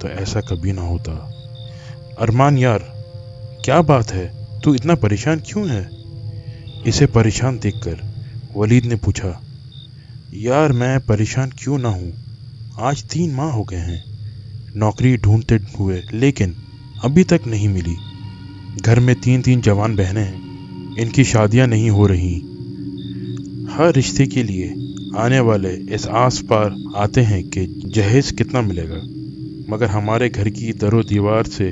تو ایسا کبھی نہ ہوتا۔ ارمان یار، کیا بات ہے؟ تو اتنا پریشان کیوں ہے؟ اسے پریشان دیکھ کر ولید نے پوچھا۔ یار میں پریشان کیوں نہ ہوں، آج 3 ماہ ہو گئے ہیں نوکری ڈھونڈتے ہوئے، لیکن ابھی تک نہیں ملی۔ گھر میں 3 جوان بہنیں ہیں، ان کی شادیاں نہیں ہو رہی۔ ہر رشتے کے لیے آنے والے اس آس پار آتے ہیں کہ جہیز کتنا ملے گا، مگر ہمارے گھر کی در و دیوار سے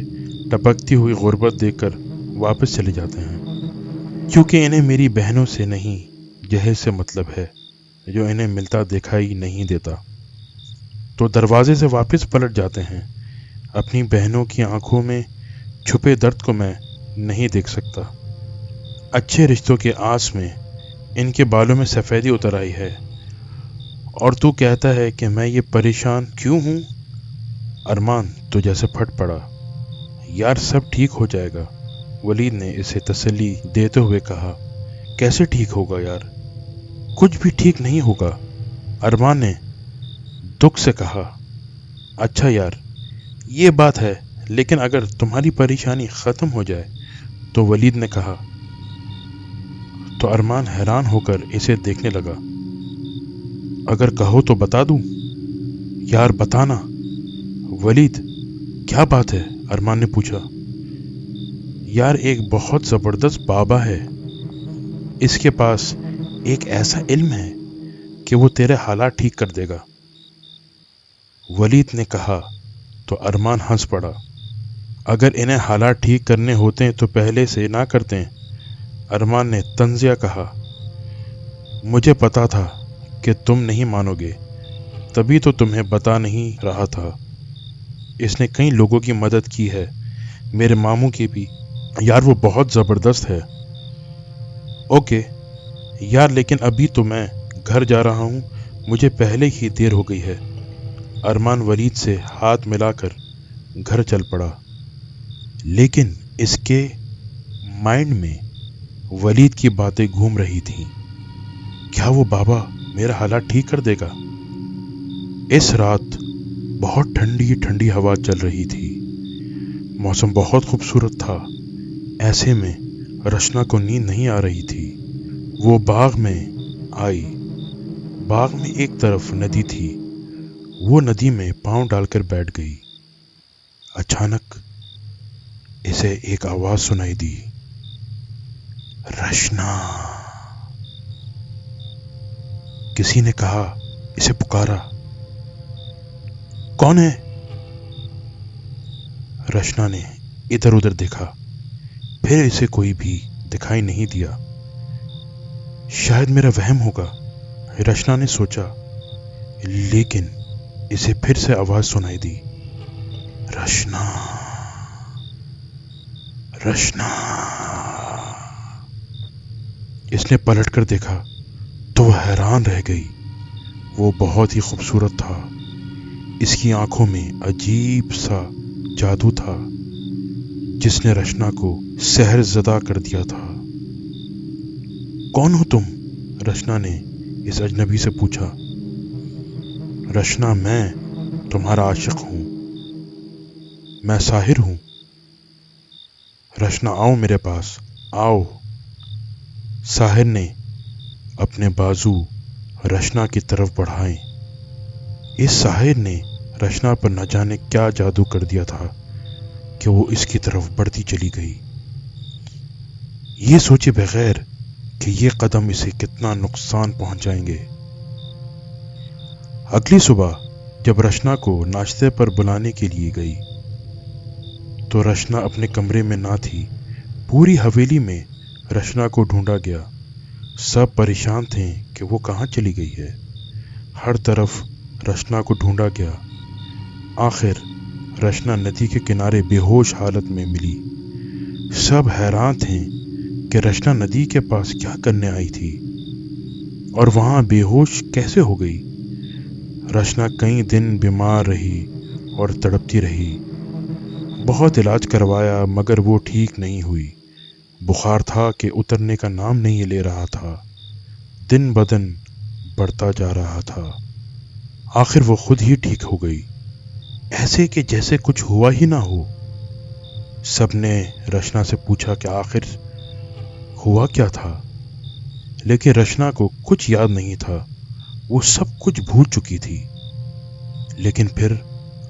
ٹپکتی ہوئی غربت دیکھ کر واپس چلے جاتے ہیں، کیونکہ انہیں میری بہنوں سے نہیں جہیز سے مطلب ہے، جو انہیں ملتا دکھائی نہیں دیتا۔ تو دروازے سے واپس پلٹ جاتے ہیں۔ اپنی بہنوں کی آنکھوں میں چھپے درد کو میں نہیں دیکھ سکتا۔ اچھے رشتوں کے آس میں ان کے بالوں میں سفیدی اتر آئی ہے، اور تو کہتا ہے کہ میں یہ پریشان کیوں ہوں؟ ارمان تو جیسے پھٹ پڑا۔ یار سب ٹھیک ہو جائے گا، ولید نے اسے تسلی دیتے ہوئے کہا۔ کیسے ٹھیک ہوگا یار؟ کچھ بھی ٹھیک نہیں ہوگا، ارمان نے دکھ سے کہا۔ اچھا یار، یہ بات ہے، لیکن اگر تمہاری پریشانی ختم ہو جائے تو، ولید نے کہا۔ تو ارمان حیران ہو کر اسے دیکھنے لگا۔ اگر کہو تو بتا دوں؟ یار بتانا۔ ولید، کیا بات ہے؟ ارمان نے پوچھا۔ یار ایک بہت زبردست بابا ہے، اس کے پاس ایک ایسا علم ہے کہ وہ تیرے حالات ٹھیک کر دے گا، ولید نے کہا۔ تو ارمان ہنس پڑا۔ اگر انہیں حالات ٹھیک کرنے ہوتے تو پہلے سے نہ کرتے، ارمان نے طنزیہ کہا۔ مجھے پتا تھا کہ تم نہیں مانو گے، تبھی تو تمہیں بتا نہیں رہا تھا۔ اس نے کئی لوگوں کی مدد کی ہے، میرے ماموں کی بھی۔ یار وہ بہت زبردست ہے۔ اوکے یار، لیکن ابھی تو میں گھر جا رہا ہوں، مجھے پہلے ہی دیر ہو گئی ہے۔ ارمان ولید سے ہاتھ ملا کر گھر چل پڑا، لیکن اس کے مائنڈ میں ولید کی باتیں گھوم رہی تھیں۔ کیا وہ بابا میرا حالات ٹھیک کر دے گا؟ اس رات بہت ٹھنڈی ٹھنڈی ہوا چل رہی تھی، موسم بہت خوبصورت تھا۔ ایسے میں رشنا کو نیند نہیں آ رہی تھی۔ وہ باغ میں آئی۔ باغ میں ایک طرف ندی تھی، وہ ندی میں پاؤں ڈال کر بیٹھ گئی۔ اچانک اسے ایک آواز سنائی دی، رشنا۔ کسی نے کہا، اسے پکارا۔ کون ہے؟ رشنا نے ادھر ادھر دیکھا، پھر اسے کوئی بھی دکھائی نہیں دیا۔ شاید میرا وہم ہوگا، رشنا نے سوچا، لیکن اسے پھر سے آواز سنائی دی، رشنا، رشنا۔ اس نے پلٹ کر دیکھا تو وہ حیران رہ گئی۔ وہ بہت ہی خوبصورت تھا، اس کی آنکھوں میں عجیب سا جادو تھا جس نے رشنا کو سحر زدہ کر دیا تھا۔ کون ہو تم؟ رشنا نے اس اجنبی سے پوچھا۔ رشنا، میں تمہارا عاشق ہوں، میں ساحر ہوں۔ رشنا آؤ میرے پاس، آؤ۔ ساحر نے اپنے بازو رشنا کی طرف بڑھائے۔ اس ساحر نے رشنا پر نہ جانے کیا جادو کر دیا تھا کہ وہ اس کی طرف بڑھتی چلی گئی، یہ سوچے بغیر کہ یہ قدم اسے کتنا نقصان پہنچائیں گے۔ اگلی صبح جب رشنا کو ناشتے پر بلانے کے لیے گئی تو رشنا اپنے کمرے میں نہ تھی۔ پوری حویلی میں رشنا کو ڈھونڈا گیا، سب پریشان تھے کہ وہ کہاں چلی گئی ہے۔ ہر طرف رشنا کو ڈھونڈا گیا۔ آخر رشنا ندی کے کنارے بے ہوش حالت میں ملی۔ سب حیران تھے کہ رشنا ندی کے پاس کیا کرنے آئی تھی اور وہاں بے ہوش کیسے ہو گئی۔ رشنا کئی دن بیمار رہی اور تڑپتی رہی، بہت علاج کروایا مگر وہ ٹھیک نہیں ہوئی۔ بخار تھا کہ اترنے کا نام نہیں لے رہا تھا، دن بدن بڑھتا جا رہا تھا۔ آخر وہ خود ہی ٹھیک ہو گئی۔ ایسے کہ جیسے کچھ ہوا ہی نہ ہو۔ سب نے رشنا سے پوچھا کہ آخر ہوا کیا تھا، لیکن رشنا کو کچھ یاد نہیں تھا، وہ سب کچھ بھول چکی تھی۔ لیکن پھر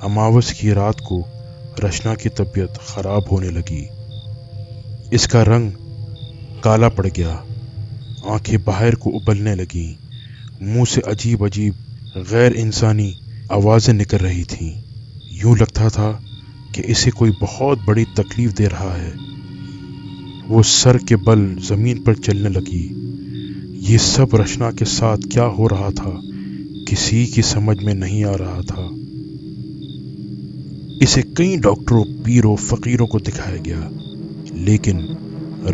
اماوس کی رات کو رشنا کی طبیعت خراب ہونے لگی۔ اس کا رنگ کالا پڑ گیا، آنکھیں باہر کو ابلنے لگیں، منہ سے عجیب عجیب غیر انسانی آوازیں نکل رہی تھیں۔ یوں لگتا تھا کہ اسے کوئی بہت بڑی تکلیف دے رہا ہے۔ وہ سر کے بل زمین پر چلنے لگی۔ یہ سب رشنا کے ساتھ کیا ہو رہا تھا کسی کی سمجھ میں نہیں آ رہا تھا۔ اسے کئی ڈاکٹروں، پیروں، فقیروں کو دکھایا گیا، لیکن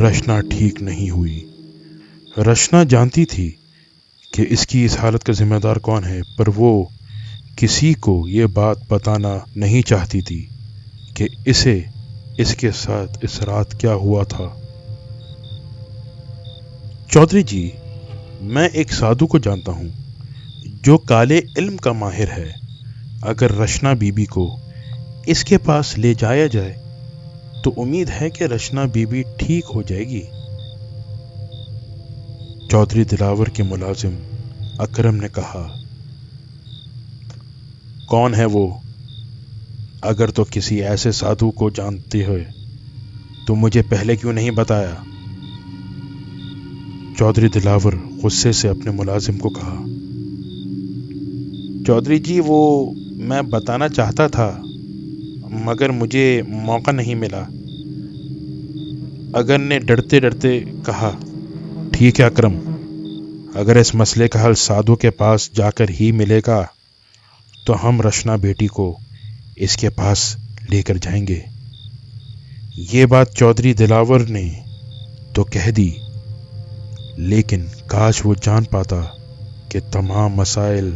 رشنا ٹھیک نہیں ہوئی۔ رشنا جانتی تھی کہ اس کی اس حالت کا ذمہ دار کون ہے، پر وہ کسی کو یہ بات بتانا نہیں چاہتی تھی کہ اسے اس کے ساتھ اس رات کیا ہوا تھا۔ چودھری جی، میں ایک سادھو کو جانتا ہوں جو کالے علم کا ماہر ہے۔ اگر رشنا بی بی کو اس کے پاس لے جایا جائے تو امید ہے کہ رشنا بی بی ٹھیک ہو جائے گی۔ چودھری دلاور کے ملازم اکرم نے کہا، کون ہے وہ؟ اگر تو کسی ایسے سادھو کو جانتے ہو تو مجھے پہلے کیوں نہیں بتایا؟ چودھری دلاور غصے سے اپنے ملازم کو کہا، چودھری جی، وہ میں بتانا چاہتا تھا مگر مجھے موقع نہیں ملا۔ اگر نے ڈرتے ڈرتے کہا، ٹھیک ہے اکرم، اگر اس مسئلے کا حل سادھو کے پاس جا کر ہی ملے گا تو ہم رشنا بیٹی کو اس کے پاس لے کر جائیں گے۔ یہ بات چودھری دلاور نے تو کہہ دی، لیکن کاش وہ جان پاتا کہ تمام مسائل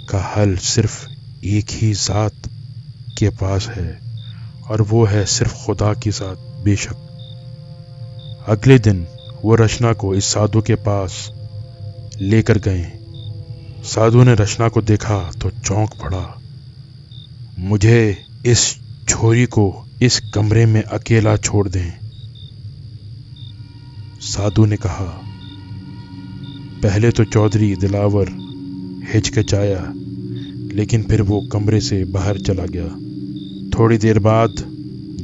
کا حل صرف ایک ہی ذات کے پاس ہے، اور وہ ہے صرف خدا کی ذات۔ بے شک اگلے دن وہ رشنا کو اس سادھو کے پاس لے کر گئے۔ سادھو نے رشنا کو دیکھا تو چونک پڑا۔ مجھے اس چھوری کو اس کمرے میں اکیلا چھوڑ دیں، سادھو نے کہا۔ پہلے تو چودھری دلاور ہچکچایا، لیکن پھر وہ کمرے سے باہر چلا گیا۔ تھوڑی دیر بعد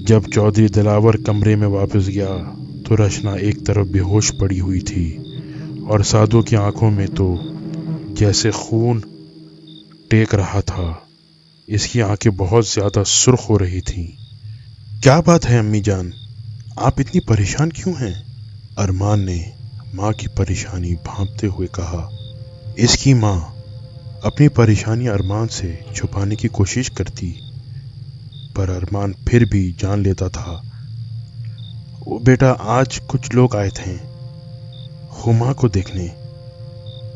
جب چودھری دلاور کمرے میں واپس گیا تو رشنا ایک طرف بے ہوش پڑی ہوئی تھی، اور سادھو کی آنکھوں میں تو جیسے خون ٹیک رہا تھا۔ اس کی آنکھیں بہت زیادہ سرخ ہو رہی تھیں۔ کیا بات ہے امی جان، آپ اتنی پریشان کیوں ہیں؟ ارمان نے ماں کی پریشانی بھانپتے ہوئے کہا۔ اس کی ماں اپنی پریشانی ارمان سے چھپانے کی کوشش کرتی، پر ارمان پھر بھی جان لیتا تھا۔ وہ بیٹا، آج کچھ لوگ آئے تھے ہما کو دیکھنے،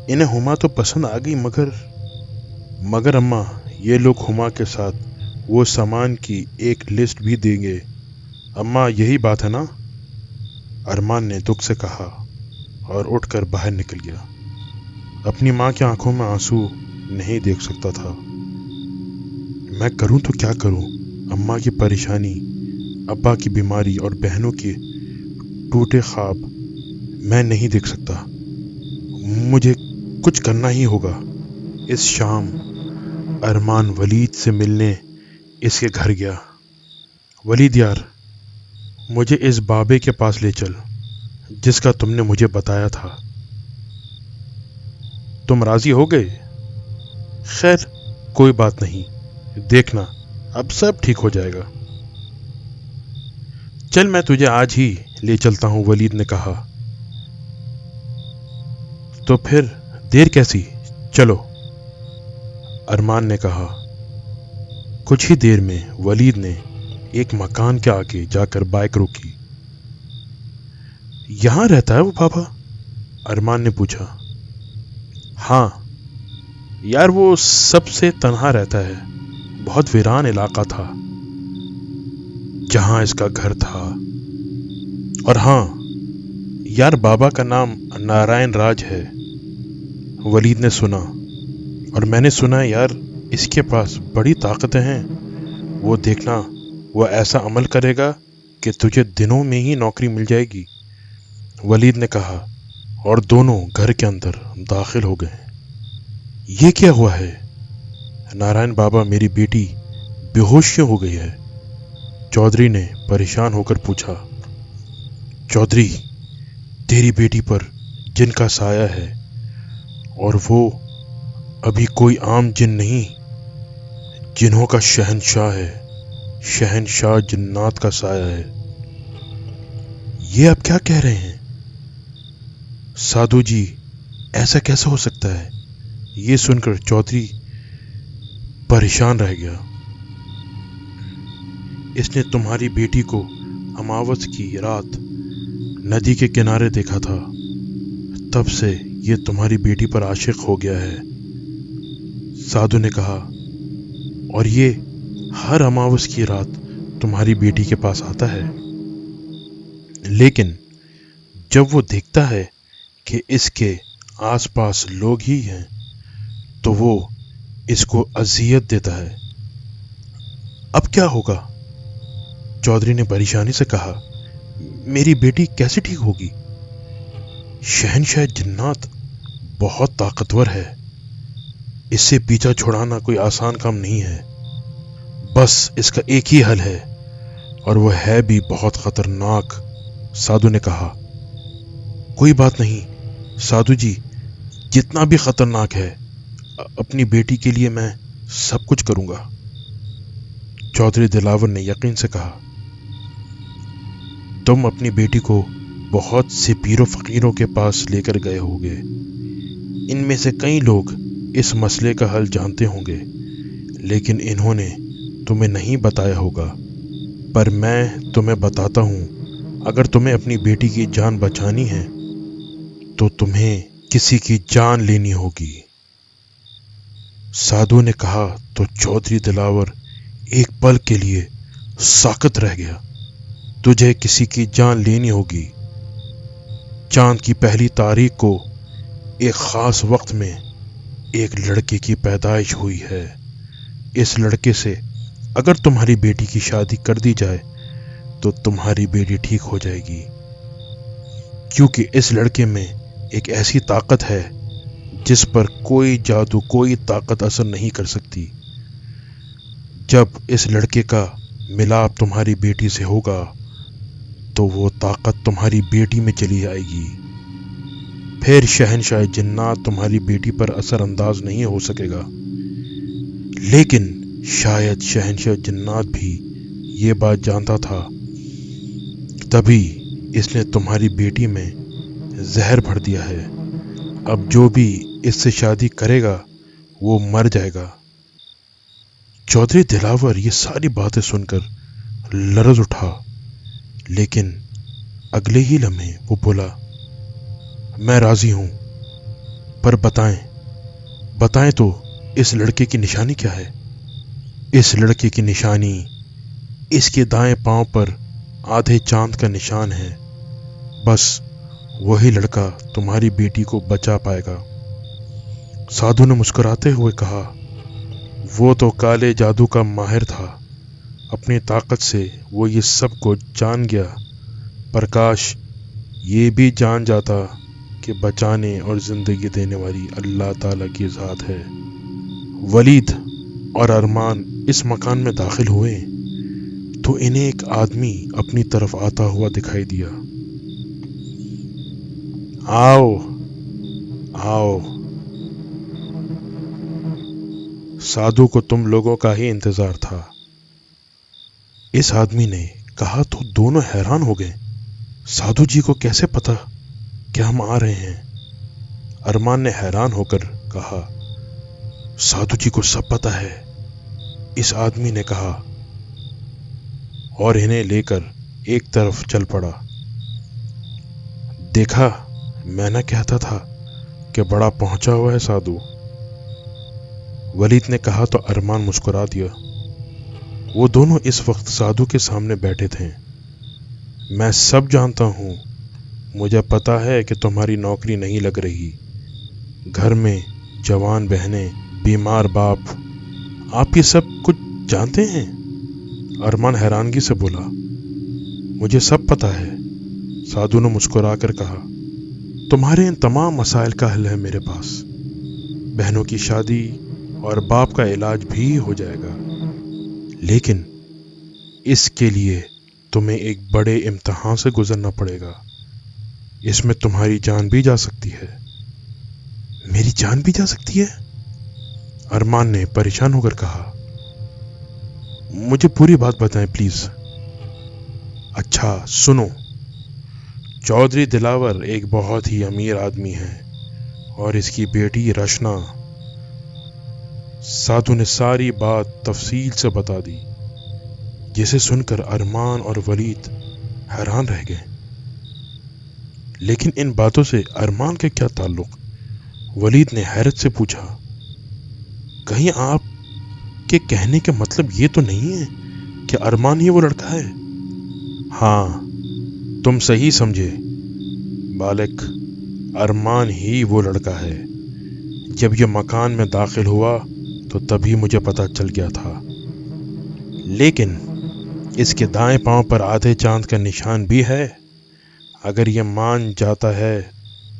انہیں ہما تو پسند آ گئی، مگر اماں، یہ لوگ ہما کے ساتھ وہ سامان کی ایک لسٹ بھی دیں گے۔ اماں، یہی بات ہے نا؟ ارمان نے دکھ سے کہا اور اٹھ کر باہر نکل گیا۔ اپنی ماں کی آنکھوں میں آنسو نہیں دیکھ سکتا تھا۔ میں کروں تو کیا کروں؟ اماں کی پریشانی، ابا کی بیماری اور بہنوں کے ٹوٹے خواب میں نہیں دیکھ سکتا۔ مجھے کچھ کرنا ہی ہوگا۔ اس شام ارمان ولید سے ملنے اس کے گھر گیا۔ ولید یار، مجھے اس بابے کے پاس لے چل جس کا تم نے مجھے بتایا تھا۔ تم راضی ہو گئے؟ خیر کوئی بات نہیں، دیکھنا اب سب ٹھیک ہو جائے گا۔ چل میں تجھے آج ہی لے چلتا ہوں، ولید نے کہا۔ تو پھر دیر کیسی، چلو، ارمان نے کہا۔ کچھ ہی دیر میں ولید نے ایک مکان کے آگے جا کر بائک روکی۔ یہاں رہتا ہے وہ بابا؟ ارمان نے پوچھا۔ ہاں یار، وہ سب سے تنہا رہتا ہے، بہت ویران علاقہ تھا جہاں اس کا گھر تھا۔ اور ہاں یار، بابا کا نام نارائن راج ہے، ولید نے سنا۔ اور میں نے سنا ہے یار، اس کے پاس بڑی طاقتیں ہیں، وہ دیکھنا وہ ایسا عمل کرے گا کہ تجھے دنوں میں ہی نوکری مل جائے گی۔ ولید نے کہا اور دونوں گھر کے اندر داخل ہو گئے۔ یہ کیا ہوا ہے؟ نارائن بابا، میری بیٹی بے ہوش کیوں ہو گئی ہے؟ چودھری نے پریشان ہو کر پوچھا۔ چودھری، تیری بیٹی پر جن کا سایہ ہے، اور وہ ابھی کوئی عام جن نہیں، جنوں کا شہنشاہ ہے، شہنشاہ جنات کا سایہ ہے۔ یہ آپ کیا کہہ رہے ہیں سادھو جی؟ ایسا کیسا ہو سکتا ہے؟ یہ سن کر چودھری پریشان رہ گیا۔ اس نے تمہاری بیٹی کو اماوس کی رات ندی کے کنارے دیکھا تھا، تب سے یہ تمہاری بیٹی پر عاشق ہو گیا ہے، سادھو نے کہا، اور یہ ہر اماوس کی رات تمہاری بیٹی کے پاس آتا ہے، لیکن جب وہ دیکھتا ہے کہ اس کے آس پاس لوگ ہی ہیں تو وہ اس کو اذیت دیتا ہے۔ اب کیا ہوگا؟ چودھری نے پریشانی سے کہا۔ میری بیٹی کیسے ٹھیک ہوگی؟ شہنشاہ جنات بہت طاقتور ہے، اس سے پیچھا چھڑانا کوئی آسان کام نہیں ہے۔ بس اس کا ایک ہی حل ہے، اور وہ ہے بھی بہت خطرناک، سادھو نے کہا۔ کوئی بات نہیں سادھو جی، جتنا بھی خطرناک ہے، اپنی بیٹی کے لیے میں سب کچھ کروں گا، چودھری دلاور نے یقین سے کہا۔ تم اپنی بیٹی کو بہت سے پیر و فقیروں کے پاس لے کر گئے ہوگے، ان میں سے کئی لوگ اس مسئلے کا حل جانتے ہوں گے، لیکن انہوں نے تمہیں نہیں بتایا ہوگا، پر میں تمہیں بتاتا ہوں، اگر تمہیں اپنی بیٹی کی جان بچانی ہے تو تمہیں کسی کی جان لینی ہوگی۔ سادھو نے کہا تو چودھری دلاور ایک پل کے لیے ساکت رہ گیا۔ تجھے کسی کی جان لینی ہوگی؟ چاند کی پہلی تاریخ کو ایک خاص وقت میں ایک لڑکے کی پیدائش ہوئی ہے، اس لڑکے سے اگر تمہاری بیٹی کی شادی کر دی جائے تو تمہاری بیٹی ٹھیک ہو جائے گی، کیونکہ اس لڑکے میں ایک ایسی طاقت ہے جس پر کوئی جادو، کوئی طاقت اثر نہیں کر سکتی۔ جب اس لڑکے کا ملاپ تمہاری بیٹی سے ہوگا تو وہ طاقت تمہاری بیٹی میں چلی جائے گی، پھر شہنشاہ جنات تمہاری بیٹی پر اثر انداز نہیں ہو سکے گا۔ لیکن شاید شہنشاہ جنات بھی یہ بات جانتا تھا، تبھی اس نے تمہاری بیٹی میں زہر بھر دیا ہے۔ اب جو بھی اس سے شادی کرے گا وہ مر جائے گا۔ چودھری دلاور یہ ساری باتیں سن کر لرز اٹھا، لیکن اگلے ہی لمحے وہ بولا، میں راضی ہوں، پر بتائیں تو اس لڑکے کی نشانی کیا ہے؟ اس لڑکے کی نشانی اس کے دائیں پاؤں پر آدھے چاند کا نشان ہے، بس وہی لڑکا تمہاری بیٹی کو بچا پائے گا۔ سادھو نے مسکراتے ہوئے کہا، وہ تو کالے جادو کا ماہر تھا، اپنی طاقت سے وہ یہ سب کو جان گیا، پر کاش یہ بھی جان جاتا کہ بچانے اور زندگی دینے والی اللہ تعالیٰ کی ذات ہے۔ ولید اور ارمان اس مکان میں داخل ہوئے تو انہیں ایک آدمی اپنی طرف آتا ہوا دکھائی دیا۔ آؤ آؤ، سادھو کو تم لوگوں کا ہی انتظار تھا، اس آدمی نے کہا تو دونوں حیران ہو گئے۔ سادھو جی کو کیسے پتا کہ ہم آ رہے ہیں؟ ارمان نے حیران ہو کر کہا، سادھو جی کو سب پتا ہے، اس آدمی نے کہا، اور انہیں لے کر ایک طرف چل پڑا۔ دیکھا، میں نہ کہتا تھا کہ بڑا پہنچا ہوا ہے سادھو، ولید نے کہا تو ارمان مسکرا دیا۔ وہ دونوں اس وقت سادھو کے سامنے بیٹھے تھے۔ میں سب جانتا ہوں، مجھے پتا ہے کہ تمہاری نوکری نہیں لگ رہی، گھر میں جوان بہنیں، بیمار باپ آپ یہ سب کچھ جانتے ہیں؟ ارمان حیرانگی سے بولا۔ مجھے سب پتا ہے، سادھو نے مسکرا کر کہا۔ تمہارے ان تمام مسائل کا حل ہے میرے پاس۔ بہنوں کی شادی اور باپ کا علاج بھی ہو جائے گا، لیکن اس کے لیے تمہیں ایک بڑے امتحان سے گزرنا پڑے گا۔ اس میں تمہاری جان بھی جا سکتی ہے۔ میری جان بھی جا سکتی ہے؟ ارمان نے پریشان ہو کر کہا۔ مجھے پوری بات بتائیں پلیز۔ اچھا سنو، چودھری دلاور ایک بہت ہی امیر آدمی ہے اور اس کی بیٹی رشنا۔ سادھو نے ساری بات تفصیل سے بتا دی، جسے سن کر ارمان اور ولید حیران رہ گئے۔ لیکن ان باتوں سے ارمان کا کیا تعلق؟ ولید نے حیرت سے پوچھا۔ کہیں آپ کے کہنے کا مطلب یہ تو نہیں ہے کہ ارمان ہی وہ لڑکا ہے؟ ہاں، تم صحیح سمجھے بالک، ارمان ہی وہ لڑکا ہے۔ جب یہ مکان میں داخل ہوا تو تبھی مجھے پتہ چل گیا تھا، لیکن اس کے دائیں پاؤں پر آدھے چاند کا نشان بھی ہے۔ اگر یہ مان جاتا ہے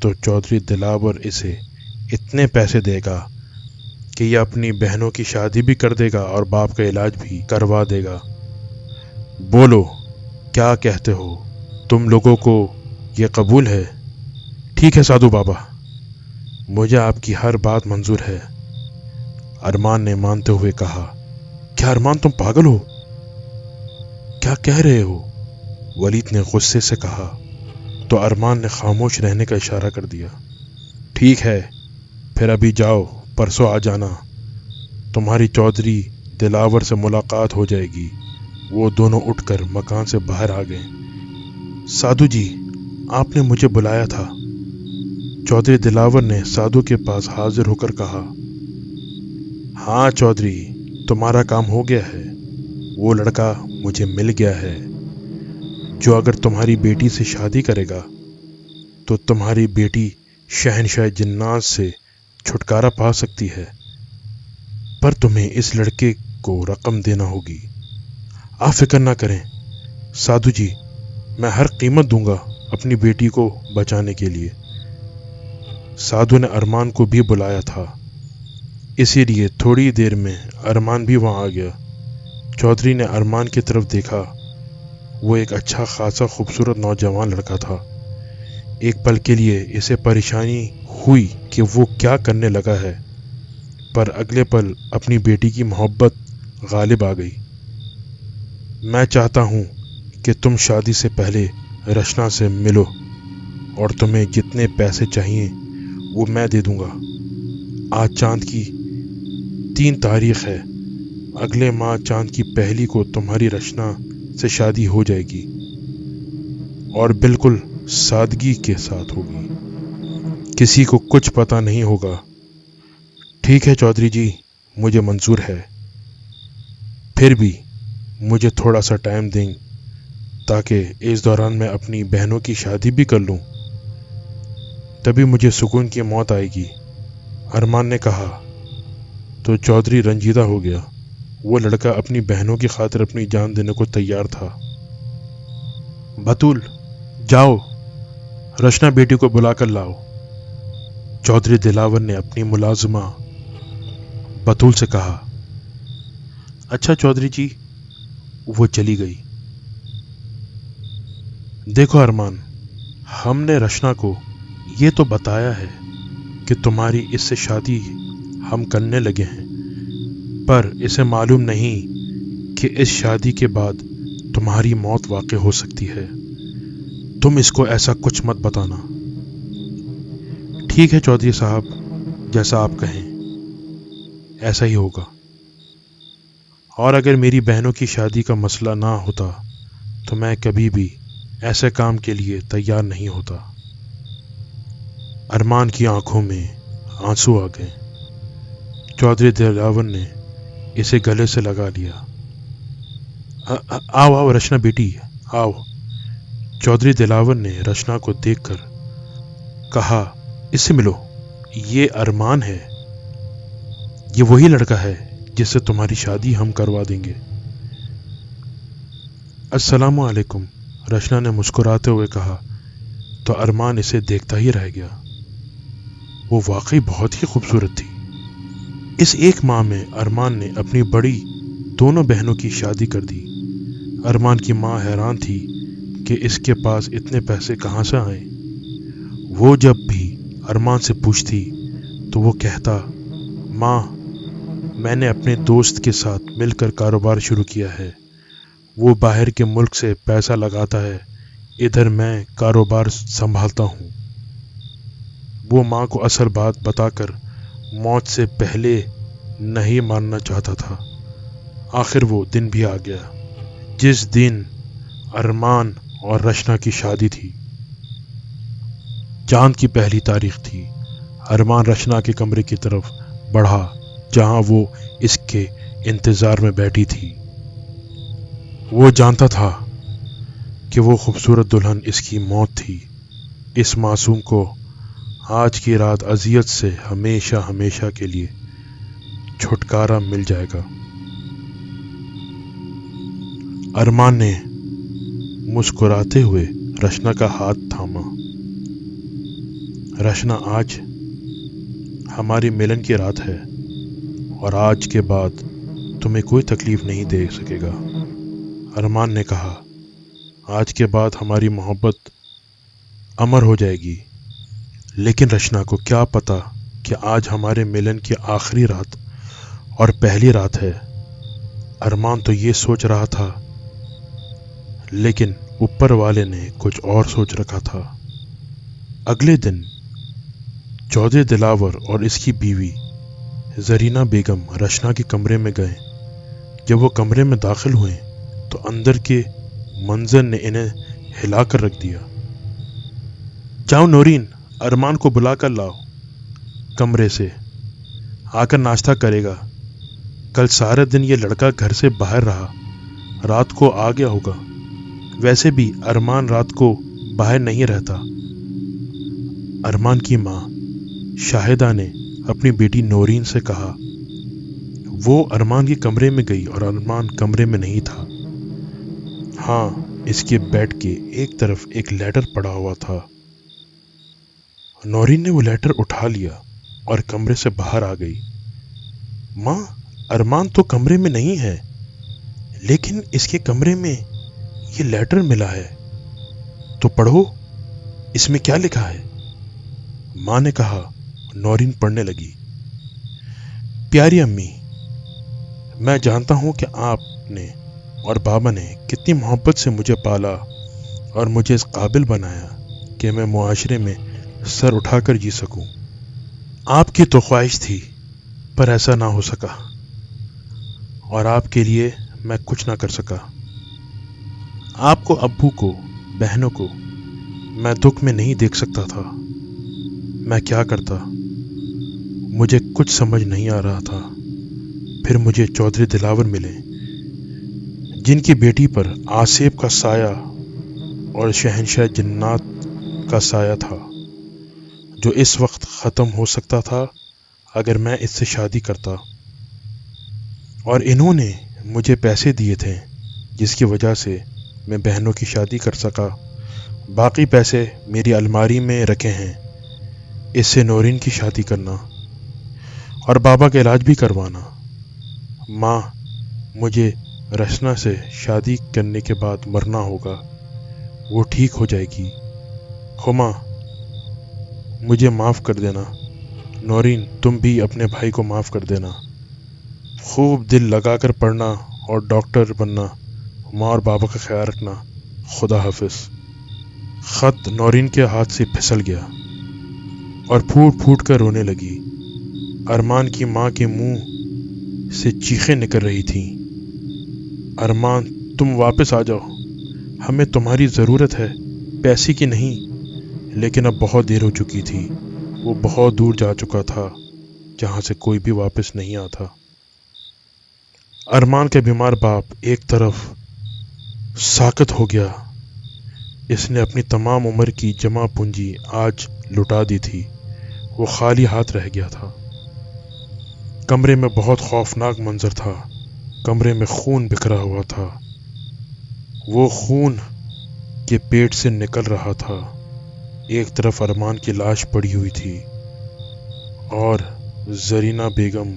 تو چودھری دلاور اسے اتنے پیسے دے گا کہ یہ اپنی بہنوں کی شادی بھی کر دے گا اور باپ کا علاج بھی کروا دے گا۔ بولو، کیا کہتے ہو؟ تم لوگوں کو یہ قبول ہے؟ ٹھیک ہے سادھو بابا، مجھے آپ کی ہر بات منظور ہے، ارمان نے مانتے ہوئے کہا۔ کیا ارمان تم پاگل ہو؟ کیا کہہ رہے ہو؟ ولید نے غصے سے کہا۔ تو ارمان نے خاموش رہنے کا اشارہ کر دیا۔ ٹھیک ہے، پھر ابھی جاؤ، پرسوں آ جانا، تمہاری چودھری دلاور سے ملاقات ہو جائے گی۔ وہ دونوں اٹھ کر مکان سے باہر آ گئے۔ سادھو جی، آپ نے مجھے بلایا تھا، چودھری دلاور نے سادھو کے پاس حاضر ہو کر کہا۔ ہاں چودھری، تمہارا کام ہو گیا ہے۔ وہ لڑکا مجھے مل گیا ہے جو اگر تمہاری بیٹی سے شادی کرے گا تو تمہاری بیٹی شہنشاہ جنات سے چھٹکارا پا سکتی ہے، پر تمہیں اس لڑکے کو رقم دینا ہوگی۔ آپ فکر نہ کریں سادھو جی، میں ہر قیمت دوں گا اپنی بیٹی کو بچانے کے لیے۔ سادھو نے ارمان کو بھی بلایا تھا، اسی لیے تھوڑی دیر میں ارمان بھی وہاں آ گیا۔ چودھری نے ارمان کی طرف دیکھا۔ وہ ایک اچھا خاصا خوبصورت نوجوان لڑکا تھا۔ ایک پل کے لیے اسے پریشانی ہوئی کہ وہ کیا کرنے لگا ہے، پر اگلے پل اپنی بیٹی کی محبت غالب آ گئی۔ میں چاہتا ہوں کہ تم شادی سے پہلے رشنا سے ملو، اور تمہیں جتنے پیسے چاہیے وہ میں دے دوں گا۔ آج چاند کی 3 تاریخ ہے، اگلے ماہ چاند کی 1 کو تمہاری رشنا سے شادی ہو جائے گی، اور بالکل سادگی کے ساتھ ہوگی، کسی کو کچھ پتہ نہیں ہوگا۔ ٹھیک ہے چودھری جی، مجھے منظور ہے، پھر بھی مجھے تھوڑا سا ٹائم دیں تاکہ اس دوران میں اپنی بہنوں کی شادی بھی کر لوں، تبھی مجھے سکون کی موت آئے گی، ارمان نے کہا۔ تو چودھری رنجیدہ ہو گیا۔ وہ لڑکا اپنی بہنوں کی خاطر اپنی جان دینے کو تیار تھا۔ بطول، جاؤ، رشنا بیٹی کو بلا کر لاؤ، چودھری دلاور نے اپنی ملازمہ بطول سے کہا۔ اچھا چودھری جی، وہ چلی گئی۔ دیکھو ارمان، ہم نے رشنا کو یہ تو بتایا ہے کہ تمہاری اس سے شادی ہم کرنے لگے ہیں، پر اسے معلوم نہیں کہ اس شادی کے بعد تمہاری موت واقع ہو سکتی ہے۔ تم اس کو ایسا کچھ مت بتانا۔ ٹھیک ہے چودھری صاحب، جیسا آپ کہیں ایسا ہی ہوگا، اور اگر میری بہنوں کی شادی کا مسئلہ نہ ہوتا تو میں کبھی بھی ایسے کام کے لیے تیار نہیں ہوتا۔ ارمان کی آنکھوں میں آنسو آ گئے۔ چودھری دلاور نے اسے گلے سے لگا لیا۔ آؤ آؤ رشنا بیٹی، آؤ۔ چودھری دلاور نے رشنا کو دیکھ کر کہا، اس سے ملو، یہ ارمان ہے، یہ وہی لڑکا ہے جس سے تمہاری شادی ہم کروا دیں گے۔ السلام علیکم، رشنا نے مسکراتے ہوئے کہا تو ارمان اسے دیکھتا ہی رہ گیا۔ وہ واقعی بہت ہی خوبصورت تھی۔ اس ایک ماہ میں ارمان نے اپنی بڑی دونوں بہنوں کی شادی کر دی۔ ارمان کی ماں حیران تھی کہ اس کے پاس اتنے پیسے کہاں سے آئے۔ وہ جب بھی ارمان سے پوچھتی تو وہ کہتا، ماں میں نے اپنے دوست کے ساتھ مل کر کاروبار شروع کیا ہے، وہ باہر کے ملک سے پیسہ لگاتا ہے، ادھر میں کاروبار سنبھالتا ہوں۔ وہ ماں کو اصل بات بتا کر موت سے پہلے نہیں ماننا چاہتا تھا۔ آخر وہ دن بھی آ گیا جس دن ارمان اور رشنا کی شادی تھی۔ چاند کی پہلی تاریخ تھی۔ ارمان رشنا کے کمرے کی طرف بڑھا جہاں وہ اس کے انتظار میں بیٹھی تھی۔ وہ جانتا تھا کہ وہ خوبصورت دلہن اس کی موت تھی۔ اس معصوم کو آج کی رات اذیت سے ہمیشہ ہمیشہ کے لیے چھٹکارا مل جائے گا۔ ارمان نے مسکراتے ہوئے رشنا کا ہاتھ تھاما۔ رشنا، آج ہماری ملن کی رات ہے اور آج کے بعد تمہیں کوئی تکلیف نہیں دے سکے گا۔ ارمان نے کہا، آج کے بعد ہماری محبت امر ہو جائے گی، لیکن رشنا کو کیا پتا کہ آج ہمارے ملن کی آخری رات اور پہلی رات ہے۔ ارمان تو یہ سوچ رہا تھا، لیکن اوپر والے نے کچھ اور سوچ رکھا تھا۔ اگلے دن چودھری دلاور اور اس کی بیوی زرینہ بیگم رشنا کے کمرے میں گئے۔ جب وہ کمرے میں داخل ہوئے تو اندر کے منظر نے انہیں ہلا کر رکھ دیا۔ جاؤ نورین، ارمان کو بلا کر لاؤ کمرے سے، آ کر ناشتہ کرے گا۔ کل سارے دن یہ لڑکا گھر سے باہر رہا، رات کو آ گیا ہوگا۔ ویسے بھی ارمان رات کو باہر نہیں رہتا۔ ارمان کی ماں شاہدہ نے اپنی بیٹی نورین سے کہا۔ وہ ارمان کے کمرے میں گئی اور ارمان کمرے میں نہیں تھا۔ ہاں، اس کے بیڈ کے ایک طرف ایک لیٹر پڑا ہوا تھا۔ نورین نے وہ لیٹر اٹھا لیا اور کمرے سے باہر آ گئی۔ ماں، ارمان تو کمرے میں نہیں ہے، لیکن اس کے کمرے میں یہ لیٹر ملا ہے، تو پڑھو اس میں کیا لکھا ہے۔ ماں نے کہا۔ نورین پڑھنے لگی۔ پیاری امی، میں جانتا ہوں کہ آپ نے اور بابا نے کتنی محبت سے مجھے پالا اور مجھے اس قابل بنایا کہ میں معاشرے میں سر اٹھا کر جی سکوں۔ آپ کی تو خواہش تھی، پر ایسا نہ ہو سکا، اور آپ کے لیے میں کچھ نہ کر سکا۔ آپ کو، ابو کو، بہنوں کو میں دکھ میں نہیں دیکھ سکتا تھا۔ میں کیا کرتا؟ مجھے کچھ سمجھ نہیں آ رہا تھا۔ پھر مجھے چودھری دلاور ملے، جن کی بیٹی پر آصف کا سایہ اور شہنشاہ جنات کا سایہ تھا، جو اس وقت ختم ہو سکتا تھا اگر میں اس سے شادی کرتا۔ اور انہوں نے مجھے پیسے دیے تھے جس کی وجہ سے میں بہنوں کی شادی کر سکا۔ باقی پیسے میری الماری میں رکھے ہیں، اس سے نورین کی شادی کرنا اور بابا کا علاج بھی کروانا۔ ماں، مجھے رشنا سے شادی کرنے کے بعد مرنا ہوگا، وہ ٹھیک ہو جائے گی۔ ہما، مجھے معاف کر دینا۔ نورین، تم بھی اپنے بھائی کو معاف کر دینا۔ خوب دل لگا کر پڑھنا اور ڈاکٹر بننا۔ ماں اور بابا کا خیال رکھنا۔ خدا حافظ۔ خط نورین کے ہاتھ سے پھسل گیا اور پھوٹ پھوٹ کر رونے لگی۔ ارمان کی ماں کے منہ سے چیخیں نکل رہی تھیں۔ ارمان، تم واپس آ جاؤ، ہمیں تمہاری ضرورت ہے، پیسے کی نہیں۔ لیکن اب بہت دیر ہو چکی تھی۔ وہ بہت دور جا چکا تھا جہاں سے کوئی بھی واپس نہیں آتا۔ ارمان کا بیمار باپ ایک طرف ساکت ہو گیا۔ اس نے اپنی تمام عمر کی جمع پونجی آج لٹا دی تھی۔ وہ خالی ہاتھ رہ گیا تھا۔ کمرے میں بہت خوفناک منظر تھا۔ کمرے میں خون بکھرا ہوا تھا، وہ خون کے پیٹ سے نکل رہا تھا۔ ایک طرف ارمان کی لاش پڑی ہوئی تھی اور زرینہ بیگم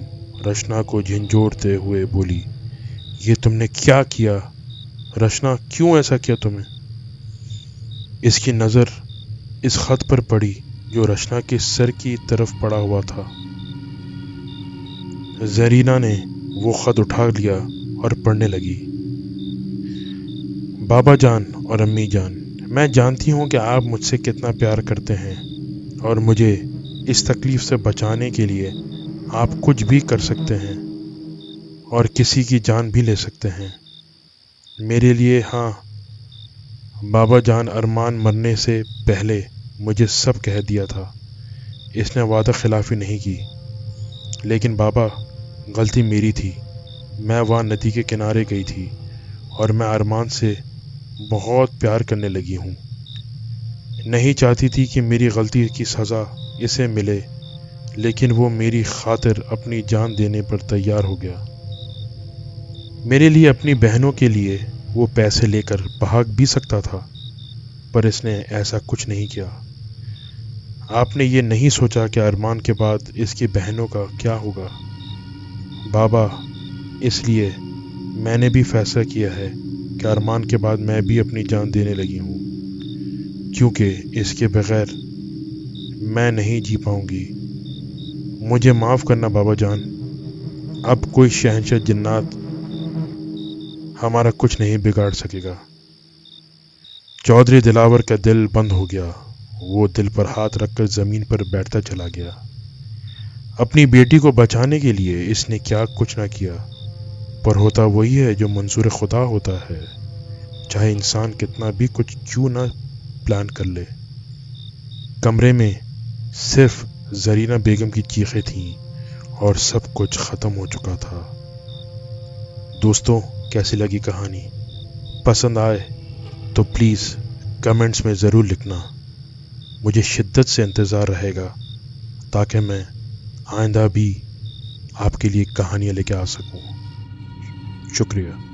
رشنا کو جھنجھوڑتے ہوئے بولی، یہ تم نے کیا کیا رشنا؟ کیوں ایسا کیا تم نے؟ اس کی نظر اس خط پر پڑی جو رشنا کے سر کی طرف پڑا ہوا تھا۔ زرینہ نے وہ خط اٹھا لیا اور پڑھنے لگی۔ بابا جان اور امی جان، میں جانتی ہوں کہ آپ مجھ سے کتنا پیار کرتے ہیں اور مجھے اس تکلیف سے بچانے کے لیے آپ کچھ بھی کر سکتے ہیں اور کسی کی جان بھی لے سکتے ہیں میرے لیے۔ ہاں بابا جان، ارمان مرنے سے پہلے مجھے سب کہہ دیا تھا۔ اس نے وعدہ خلافی نہیں کی، لیکن بابا غلطی میری تھی۔ میں وہاں ندی کے کنارے گئی تھی اور میں ارمان سے بہت پیار کرنے لگی ہوں۔ نہیں چاہتی تھی کہ میری غلطی کی سزا اسے ملے، لیکن وہ میری خاطر اپنی جان دینے پر تیار ہو گیا۔ میرے لیے، اپنی بہنوں کے لیے وہ پیسے لے کر بھاگ بھی سکتا تھا، پر اس نے ایسا کچھ نہیں کیا۔ آپ نے یہ نہیں سوچا کہ ارمان کے بعد اس کی بہنوں کا کیا ہوگا؟ بابا، اس لیے میں نے بھی فیصلہ کیا ہے کہ ارمان کے بعد میں بھی اپنی جان دینے لگی ہوں، کیونکہ اس کے بغیر میں نہیں جی پاؤں گی۔ مجھے معاف کرنا بابا جان، اب کوئی شہنشاہ جنات ہمارا کچھ نہیں بگاڑ سکے گا۔ چودھری دلاور کا دل بند ہو گیا۔ وہ دل پر ہاتھ رکھ کر زمین پر بیٹھتا چلا گیا۔ اپنی بیٹی کو بچانے کے لیے اس نے کیا کچھ نہ کیا، پر ہوتا وہی ہے جو منظور خدا ہوتا ہے، چاہے انسان کتنا بھی کچھ کیوں نہ پلان کر لے۔ کمرے میں صرف زرینہ بیگم کی چیخیں تھیں اور سب کچھ ختم ہو چکا تھا۔ دوستوں، کیسی لگی کہانی؟ پسند آئے تو پلیز کمنٹس میں ضرور لکھنا۔ مجھے شدت سے انتظار رہے گا تاکہ میں آئندہ بھی آپ کے لیے کہانیاں لے کے آ سکوں۔ شکریہ۔